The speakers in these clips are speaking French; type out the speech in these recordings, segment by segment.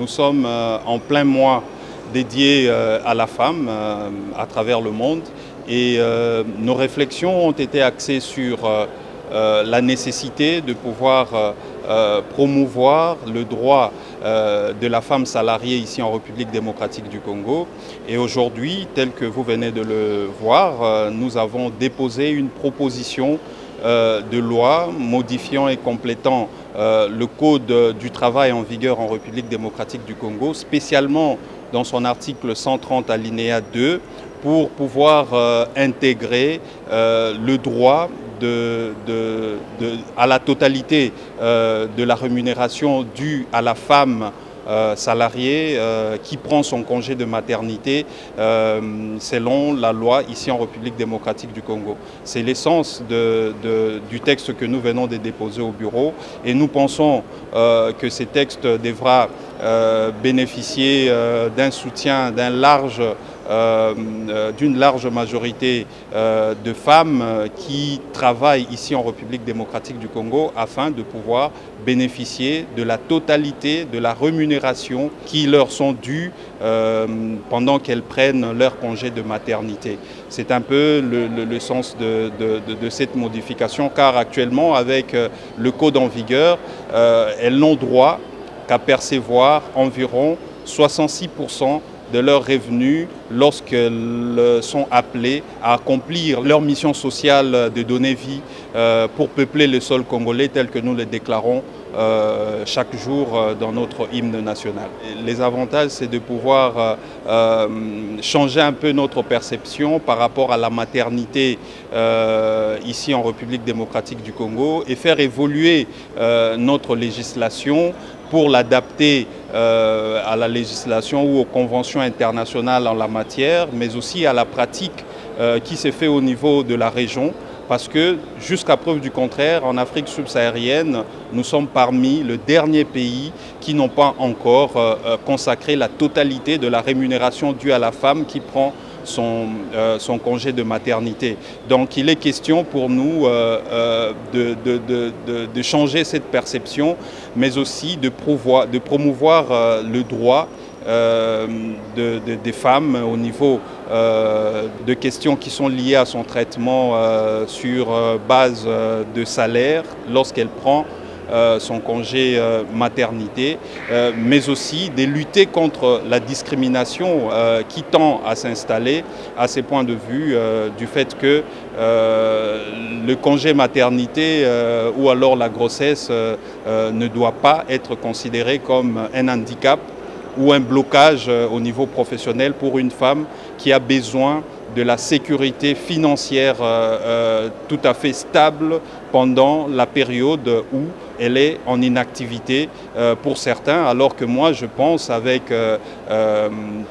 Nous sommes en plein mois dédié à la femme à travers le monde et nos réflexions ont été axées sur la nécessité de pouvoir promouvoir le droit de la femme salariée ici en République démocratique du Congo. Et aujourd'hui, tel que vous venez de le voir, nous avons déposé une proposition de loi modifiant et complétant le Code du travail en vigueur en République démocratique du Congo, spécialement dans son article 130 alinéa 2, pour pouvoir intégrer le droit à la totalité de la rémunération due à la femme salariée qui prend son congé de maternité selon la loi ici en République démocratique du Congo. C'est l'essence du texte que nous venons de déposer au bureau et nous pensons que ce texte devra bénéficier d'un soutien d'une large majorité de femmes qui travaillent ici en République démocratique du Congo afin de pouvoir bénéficier de la totalité de la rémunération qui leur sont dues pendant qu'elles prennent leur congé de maternité. C'est un peu le sens de cette modification, car actuellement avec le code en vigueur, elles n'ont droit qu'à percevoir environ 66% de leurs revenus lorsqu'elles sont appelées à accomplir leur mission sociale de donner vie pour peupler le sol congolais tel que nous le déclarons chaque jour dans notre hymne national. Les avantages, c'est de pouvoir changer un peu notre perception par rapport à la maternité ici en République démocratique du Congo et faire évoluer notre législation pour l'adapter à la législation ou aux conventions internationales en la matière, mais aussi à la pratique qui s'est faite au niveau de la région. Parce que, jusqu'à preuve du contraire, en Afrique subsaharienne, nous sommes parmi le dernier pays qui n'ont pas encore consacré la totalité de la rémunération due à la femme qui prend son congé de maternité. Donc il est question pour nous de changer cette perception, mais aussi de promouvoir le droit des femmes au niveau de questions qui sont liées à son traitement sur base de salaire lorsqu'elle prend son congé maternité, mais aussi de lutter contre la discrimination qui tend à s'installer à ces points de vue du fait que le congé maternité ou alors la grossesse ne doit pas être considéré comme un handicap ou un blocage au niveau professionnel pour une femme qui a besoin de la sécurité financière tout à fait stable pendant la période où elle est en inactivité pour certains, alors que moi je pense avec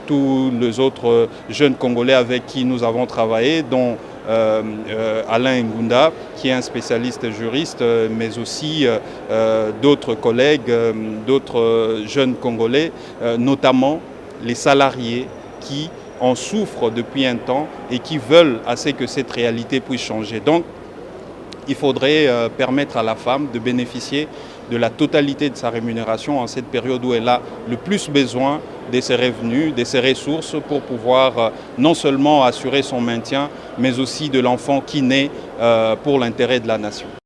tous les autres jeunes Congolais avec qui nous avons travaillé, dont Alain Ngunda, qui est un spécialiste juriste, mais aussi d'autres collègues, d'autres jeunes Congolais, notamment les salariés qui en souffrent depuis un temps et qui veulent assez que cette réalité puisse changer. Donc, il faudrait permettre à la femme de bénéficier de la totalité de sa rémunération en cette période où elle a le plus besoin de ses revenus, de ses ressources pour pouvoir non seulement assurer son maintien, mais aussi de l'enfant qui naît pour l'intérêt de la nation.